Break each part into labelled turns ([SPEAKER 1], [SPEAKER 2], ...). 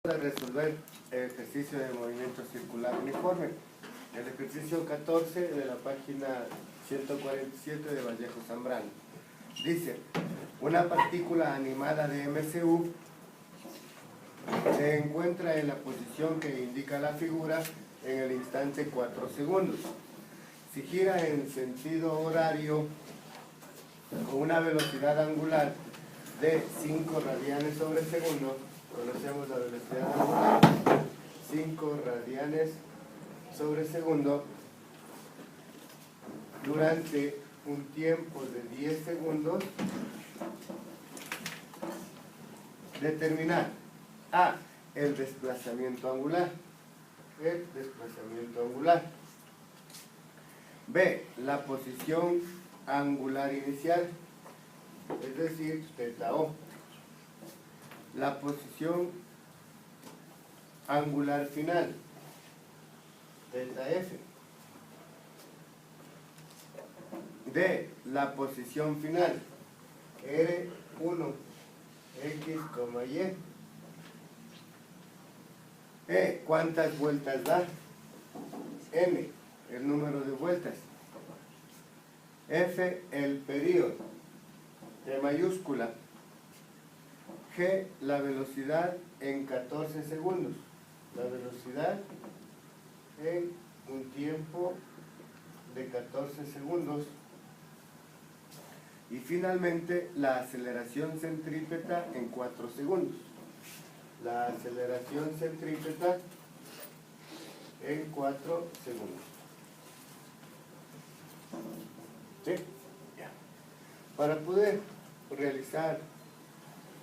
[SPEAKER 1] A resolver el ejercicio de movimiento circular uniforme. El ejercicio 14 de la página 147 de Vallejo Zambrano. Dice, una partícula animada de MCU se encuentra en la posición que indica la figura en el instante 4 segundos. Si gira en sentido horario con una velocidad angular de 5 radianes sobre segundo, conocemos la velocidad angular, 5 radianes sobre segundo, durante un tiempo de 10 segundos, determinar A, el desplazamiento angular, B, la posición angular inicial, es decir, θ O, la posición angular final, θF, D, la posición final, R1, X, Y, E, ¿cuántas vueltas da? N, el número de vueltas, F, el período, T mayúscula, G, la velocidad en 14 segundos, la velocidad en un tiempo de 14 segundos, y finalmente la aceleración centrípeta en 4 segundos, la aceleración centrípeta en 4 segundos. ¿Sí? Ya. Para poder realizar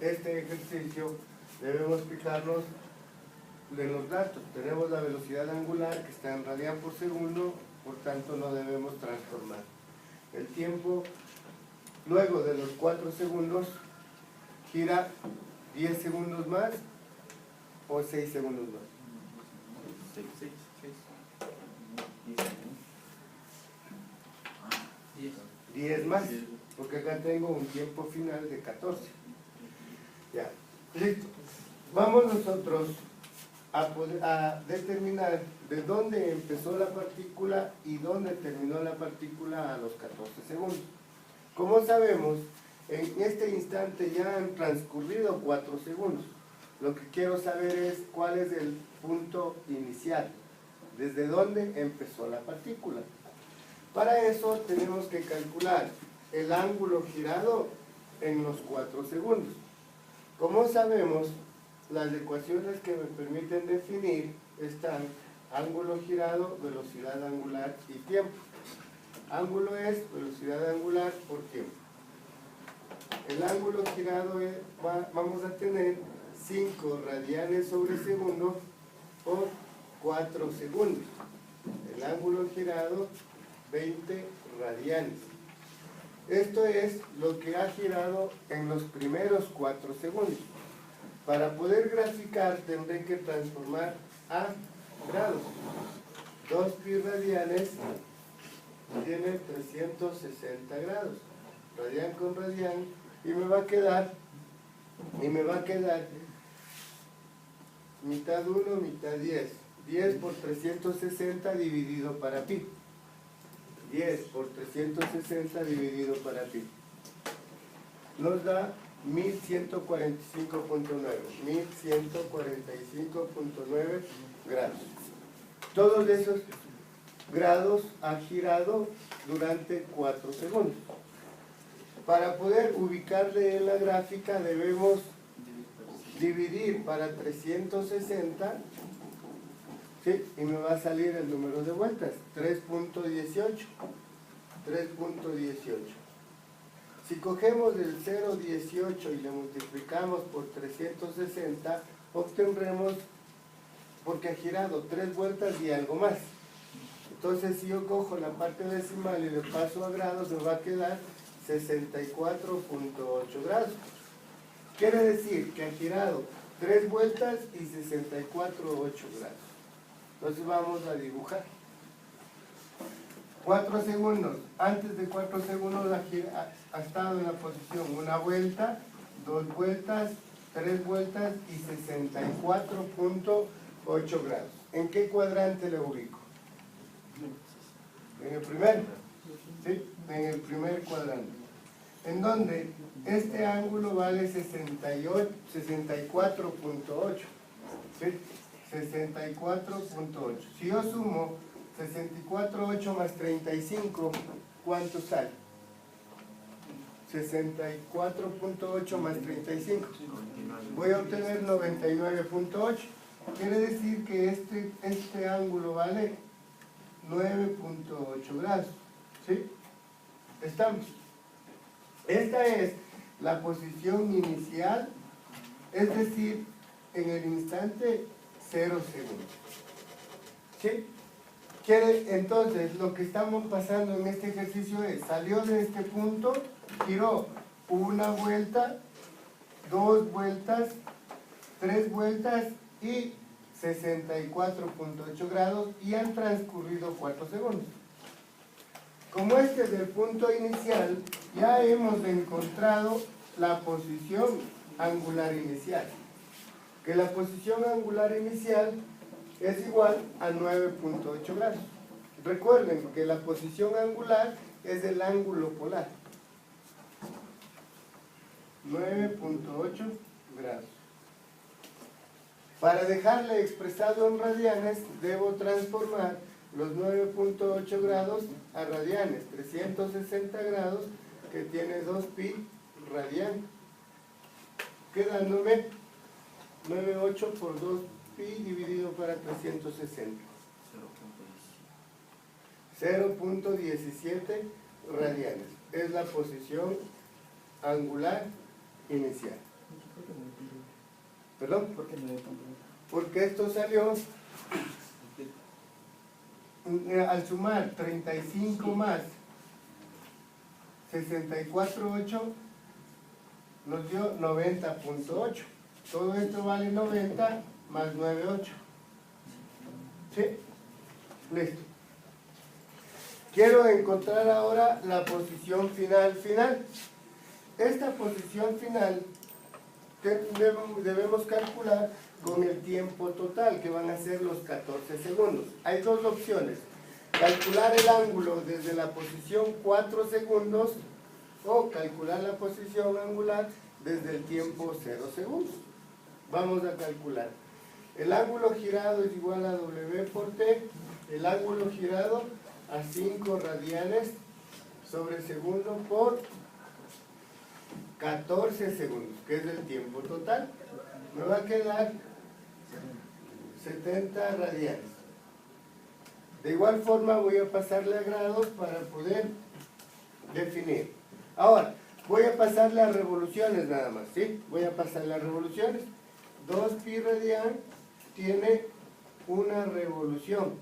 [SPEAKER 1] este ejercicio debemos fijarnos de los datos. Tenemos la velocidad angular que está en radian por segundo, por tanto no debemos transformar. El tiempo, luego de los 4 segundos, gira 10 segundos más o 6 segundos más. 10 más, porque acá tengo un tiempo final de 14. Ya, listo. Vamos nosotros a determinar de dónde empezó la partícula y dónde terminó la partícula a los 14 segundos. Como sabemos, en este instante ya han transcurrido 4 segundos. Lo que quiero saber es cuál es el punto inicial, desde dónde empezó la partícula. Para eso tenemos que calcular el ángulo girado en los 4 segundos. Como sabemos, las ecuaciones que me permiten definir están ángulo girado, velocidad angular y tiempo. Ángulo es velocidad angular por tiempo. El ángulo girado vamos a tener 5 radianes sobre segundo por 4 segundos. El ángulo girado 20 radianes. Esto es lo que ha girado en los primeros 4 segundos. Para poder graficar tendré que transformar a grados. 2 pi radianes tiene 360 grados. Radian con radian y me va a quedar mitad 1, mitad 10. 10 por 360 dividido para pi. 10 por 360 dividido para pi. Nos da 1145.9. 1145.9 grados. Todos esos grados ha girado durante 4 segundos. Para poder ubicarle en la gráfica debemos dividir para 360, ¿sí? Y me va a salir el número de vueltas, 3.18. Si cogemos el 0.18 y le multiplicamos por 360, obtendremos, porque ha girado 3 vueltas y algo más. Entonces, si yo cojo la parte decimal y le paso a grados, me va a quedar 64.8 grados. Quiere decir que ha girado 3 vueltas y 64.8 grados. Entonces vamos a dibujar. 4 segundos. Antes de 4 segundos ha estado en la posición 1 vuelta, 2 vueltas, 3 vueltas y 64.8 grados. ¿En qué cuadrante le ubico? En el primero, ¿sí? En el primer cuadrante. En donde este ángulo vale 64.8, ¿sí? 64.8. Si yo sumo 64.8 más 35, ¿cuánto sale? 64.8 más 35. Voy a obtener 99.8. Quiere decir que este ángulo vale 9.8 grados. ¿Sí? ¿Estamos? Esta es la posición inicial, es decir, en el instante 0 segundos. ¿Sí? Entonces, lo que estamos pasando en este ejercicio es, salió de este punto, giró una vuelta, 2 vueltas, 3 vueltas y 64.8 grados y han transcurrido 4 segundos. Como este es el punto inicial, ya hemos encontrado la posición angular inicial. Que la posición angular inicial es igual a 9.8 grados. Recuerden que la posición angular es el ángulo polar. 9.8 grados. Para dejarle expresado en radianes, debo transformar los 9.8 grados a radianes. 360 grados, que tiene 2 pi radian. Quedándome 9.8 por 2 pi dividido para 360. 0.17 radianes. Es la posición angular inicial. ¿Perdón? Porque esto salió al sumar 35 más 64.8 nos dio 90.8. Todo esto vale 90 más 9.8. ¿Sí? Listo. Quiero encontrar ahora la posición final. Esta posición final debemos calcular con el tiempo total, que van a ser los 14 segundos. Hay dos opciones: calcular el ángulo desde la posición 4 segundos o calcular la posición angular desde el tiempo 0 segundos. Vamos a calcular. El ángulo girado es igual a W por T. El ángulo girado a 5 radianes sobre segundo por 14 segundos, que es el tiempo total. Me va a quedar 70 radianes. De igual forma voy a pasarle a grados para poder definir. Ahora, voy a pasarle a revoluciones nada más, ¿sí? Voy a pasarle a revoluciones. 2 pi radian tiene una revolución.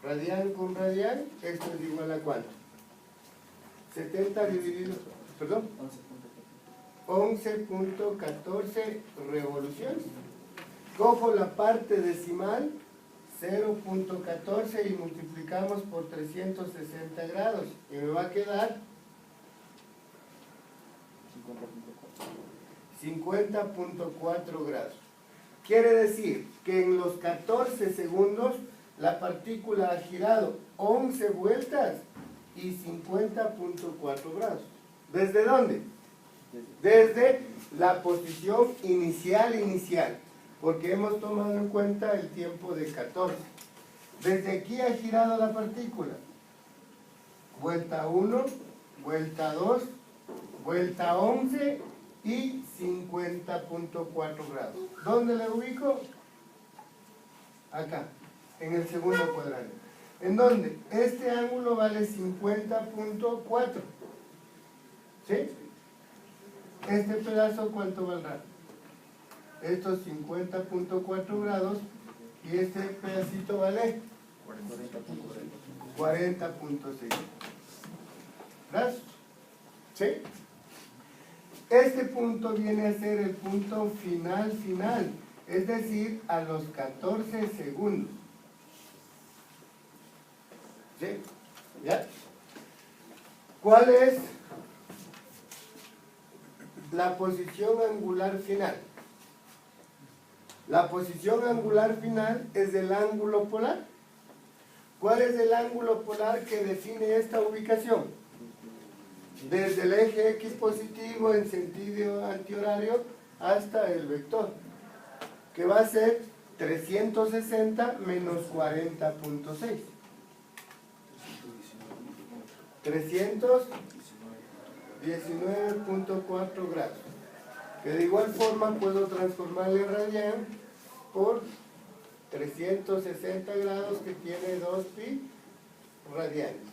[SPEAKER 1] Radian con radian, esto es igual a ¿cuánto? 70 dividido, perdón, 11.14 revoluciones. Cojo la parte decimal, 0.14, y multiplicamos por 360 grados. Y me va a quedar 50.4 grados. Quiere decir que en los 14 segundos la partícula ha girado 11 vueltas y 50.4 grados. ¿Desde dónde? Desde la posición inicial, porque hemos tomado en cuenta el tiempo de 14. Desde aquí ha girado la partícula. Vuelta 1, vuelta 2, vuelta 11 y 50.4 grados. ¿Dónde la ubico? Acá, en el segundo cuadrante. ¿En dónde? Este ángulo vale 50.4. ¿Sí? Este pedazo, ¿cuánto valdrá? Estos 50.4 grados, y este pedacito vale 40.6 grados. ¿Sí? Este punto viene a ser el punto final, es decir, a los 14 segundos. ¿Sí? ¿Ya? ¿Cuál es la posición angular final? La posición angular final es el ángulo polar. ¿Cuál es el ángulo polar que define esta ubicación? Desde el eje X positivo en sentido antihorario hasta el vector, que va a ser 360 menos 40.6. 319.4 grados. Que de igual forma puedo transformarle radian por 360 grados, que tiene 2pi radianes.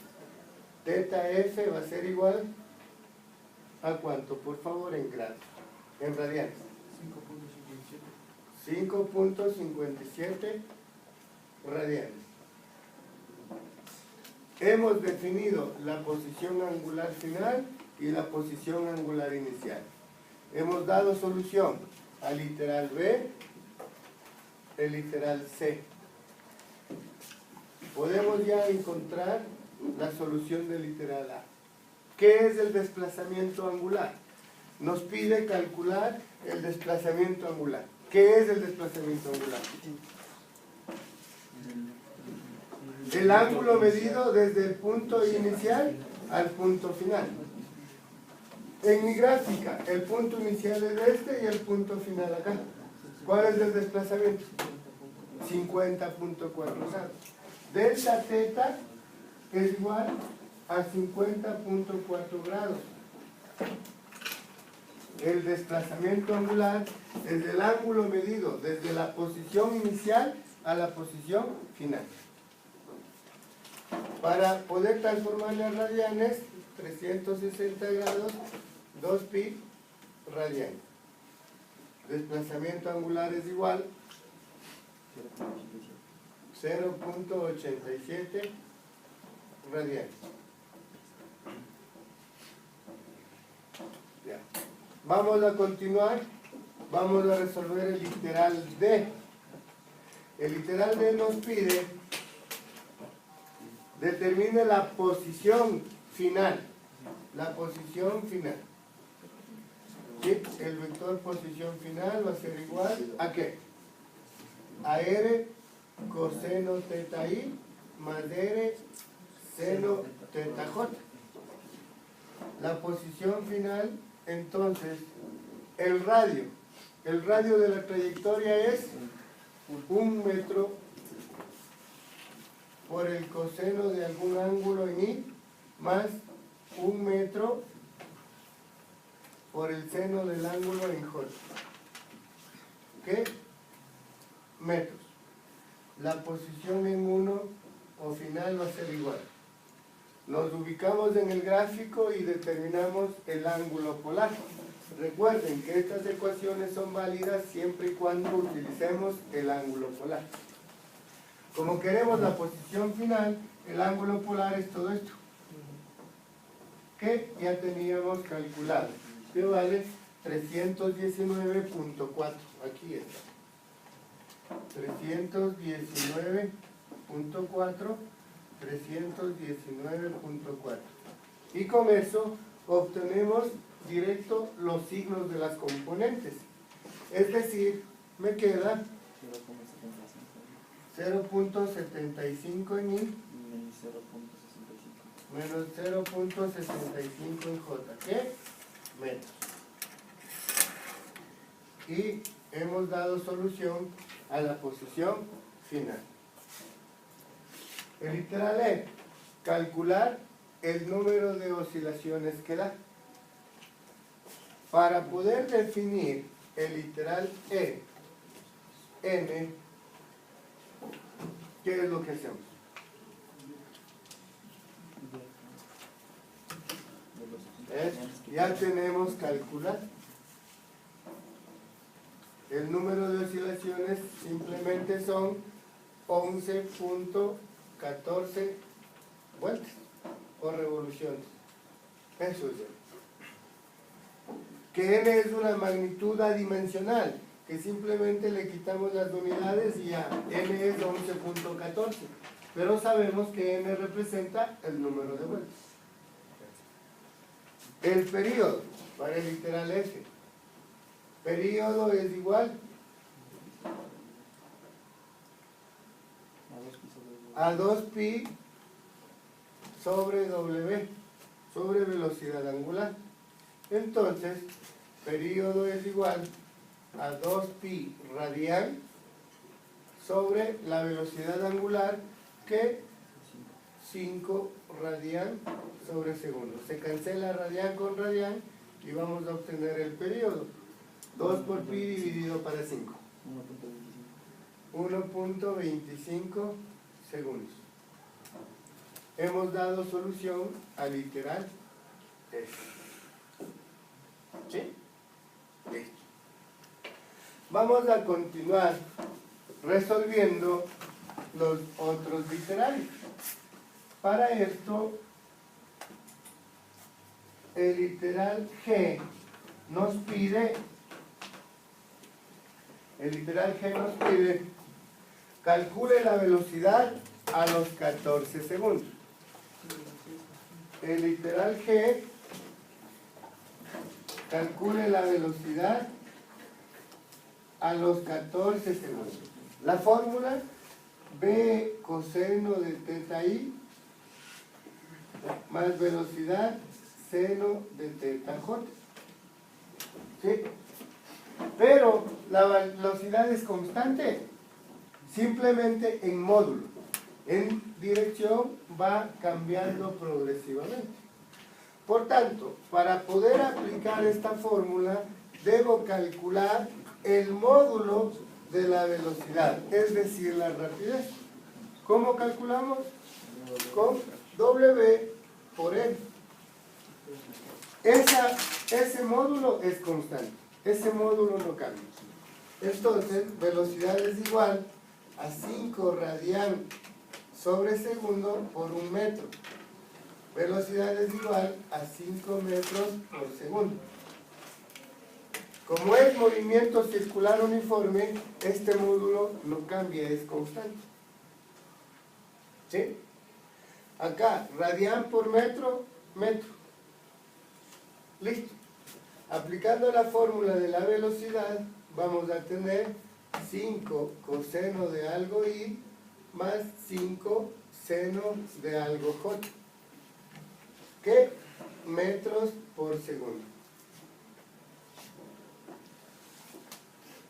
[SPEAKER 1] Teta F va a ser igual a ¿cuánto? Por favor, en grados, en radianes. 5.57 radianes. Hemos definido la posición angular final y la posición angular inicial. Hemos dado solución al literal B, el literal C. Podemos ya encontrar la solución del literal A. ¿Qué es el desplazamiento angular? Nos pide calcular el desplazamiento angular. ¿Qué es el desplazamiento angular? El ángulo medido desde el punto inicial al punto final. En mi gráfica, el punto inicial es este y el punto final acá. ¿Cuál es el desplazamiento? 50.4 grados. Delta teta es igual a 50.4 grados. El desplazamiento angular es el ángulo medido desde la posición inicial a la posición final. Para poder transformarle a radianes, 360 grados, 2pi radianes. Desplazamiento angular es igual 0.87 radianes. Ya. Vamos a continuar. Vamos a resolver el literal D. El literal D nos pide determine la posición final. La posición final. ¿Sí? El vector posición final va a ser igual ¿a qué? A R coseno teta I más R seno teta J. La posición final, entonces, el radio de la trayectoria es 1 metro por el coseno de algún ángulo en I más 1 metro por el seno del ángulo en J. ¿Qué? Metros. La posición en 1 o final va a ser igual. Nos ubicamos en el gráfico y determinamos el ángulo polar. Recuerden que estas ecuaciones son válidas siempre y cuando utilicemos el ángulo polar. Como queremos la posición final, el ángulo polar es todo esto, que ya teníamos calculado, que vale 319.4. Aquí está. 319.4. Y con eso obtenemos directo los signos de las componentes. Es decir, me queda 0.75 en I menos 0.65 en J. ¿Qué? Metros. Y hemos dado solución a la posición final. El literal E, calcular el número de oscilaciones que da. Para poder definir el literal E, N, ¿qué es lo que hacemos? Ya tenemos calcular. El número de oscilaciones simplemente son 11.14 vueltas o revoluciones. Eso es. Que n es una magnitud adimensional, que simplemente le quitamos las unidades y ya n es 11.14. Pero sabemos que n representa el número de vueltas. El periodo para el literal F. Periodo es igual A 2pi sobre W, sobre velocidad angular. Entonces, periodo es igual a 2pi radian sobre la velocidad angular, que 5 radian sobre segundo. Se cancela radian con radian y vamos a obtener el periodo. 2 por pi dividido para 5. 1.25 segundos. Hemos dado solución al literal S. ¿Sí? Listo. Vamos a continuar resolviendo los otros literales. Para esto, el literal G nos pide calcule la velocidad a los 14 segundos. El literal G calcule la velocidad a los 14 segundos. La fórmula: B coseno de teta i más velocidad seno de teta j. ¿Sí? Pero la velocidad es constante, simplemente en módulo. En dirección va cambiando progresivamente. Por tanto, para poder aplicar esta fórmula, debo calcular el módulo de la velocidad, es decir, la rapidez. ¿Cómo calculamos? Con W por N. Ese módulo es constante, ese módulo no cambia. Entonces, velocidad es igual a 5 radian sobre segundo por 1 metro. Velocidad es igual a 5 metros por segundo. Como es movimiento circular uniforme, este módulo no cambia, es constante. ¿Sí? Acá, radian por metro, metro. Listo. Aplicando la fórmula de la velocidad, vamos a tener 5 coseno de algo i más 5 seno de algo j, que metros por segundo.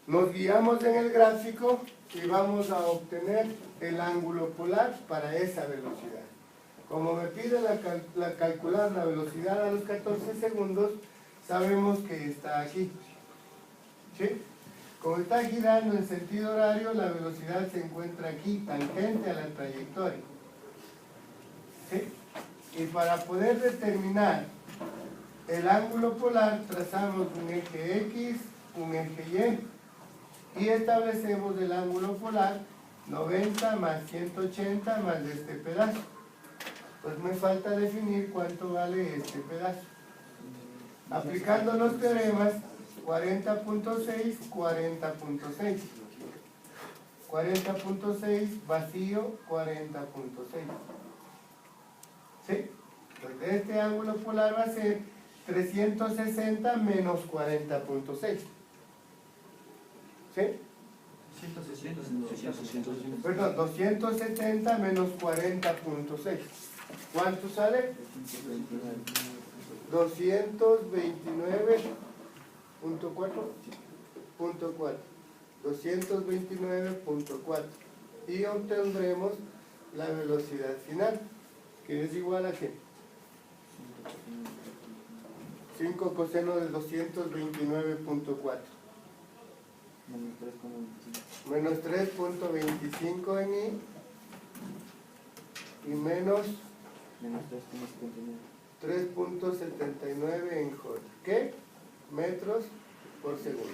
[SPEAKER 1] Nos guiamos en el gráfico y vamos a obtener el ángulo polar para esa velocidad. Como me pide calcular la velocidad a los 14 segundos, sabemos que está aquí. ¿Sí? Como está girando en sentido horario, la velocidad se encuentra aquí, tangente a la trayectoria. ¿Sí? Y para poder determinar el ángulo polar, trazamos un eje X, un eje Y establecemos el ángulo polar 90 más 180 más este pedazo. Pues me falta definir cuánto vale este pedazo. Aplicando los teoremas, 40.6, 40.6. 40.6 vacío, 40.6. ¿Sí? Pues este ángulo polar va a ser 360 menos 40.6. ¿Sí? 270 menos 40.6. ¿Cuánto sale? 229.4. 229.4. Y obtendremos la velocidad final, que es igual a ¿qué? 5 coseno de 229.4. Menos 3.25 en I y menos 3.79 en J. ¿Qué? Metros por segundo.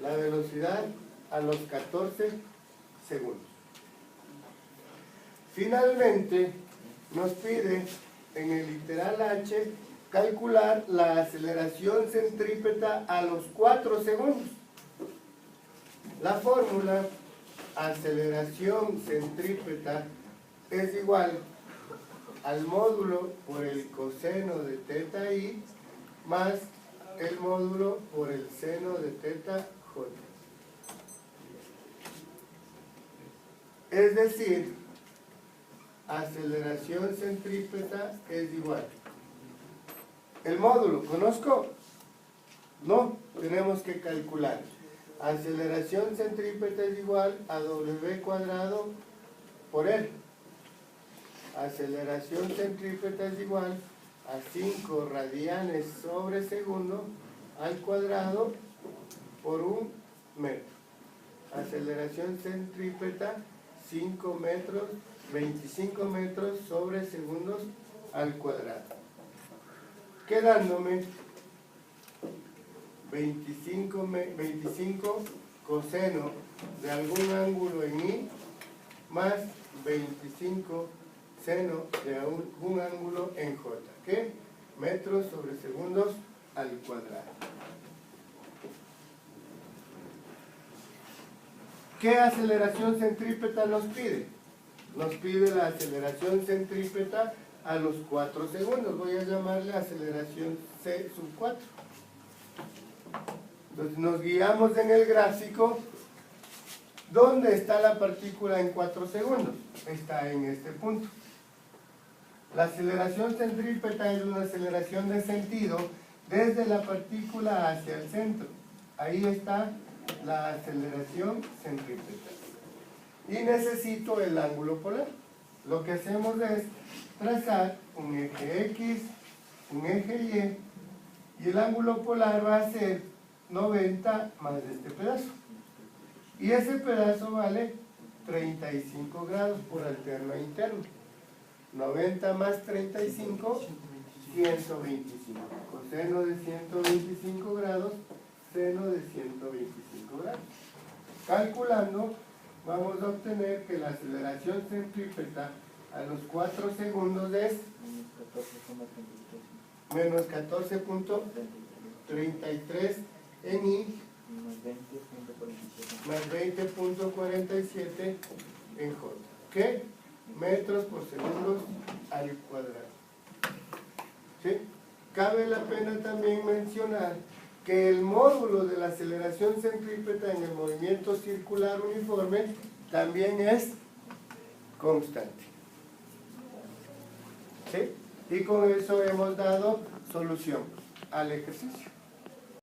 [SPEAKER 1] La velocidad a los 14 segundos. Finalmente, nos pide en el literal H calcular la aceleración centrípeta a los 4 segundos. La fórmula aceleración centrípeta es igual al módulo por el coseno de teta i más el módulo por el seno de teta j. Es decir, aceleración centrípeta es igual. ¿El módulo conozco? No, tenemos que calcular. Aceleración centrípeta es igual a W cuadrado por L. Aceleración centrípeta es igual a 5 radianes sobre segundo al cuadrado por 1 metro. Aceleración centrípeta 25 metros sobre segundos al cuadrado. Quedándome 25 coseno de algún ángulo en I más 25 seno de algún ángulo en J, ¿qué? Metros sobre segundos al cuadrado. ¿Qué aceleración centrípeta nos pide? Nos pide la aceleración centrípeta a los 4 segundos. Voy a llamarle aceleración C sub 4. Entonces nos guiamos en el gráfico. ¿Dónde está la partícula en 4 segundos? Está en este punto. La aceleración centrípeta es una aceleración de sentido desde la partícula hacia el centro. Ahí está la aceleración centrípeta. Y necesito el ángulo polar. Lo que hacemos es trazar un eje X, un eje Y, y el ángulo polar va a ser 90 más este pedazo. Y ese pedazo vale 35 grados por alterno e interno. 90 más 35, 125. Coseno de 125 grados, seno de 125 grados. Calculando, vamos a obtener que la aceleración centrípeta a los 4 segundos es menos 14.33 en I más 20.47 en J. ¿Qué? Metros por segundos al cuadrado. ¿Sí? Cabe la pena también mencionar que el módulo de la aceleración centrípeta en el movimiento circular uniforme también es constante. ¿Sí? Y con eso hemos dado solución al ejercicio.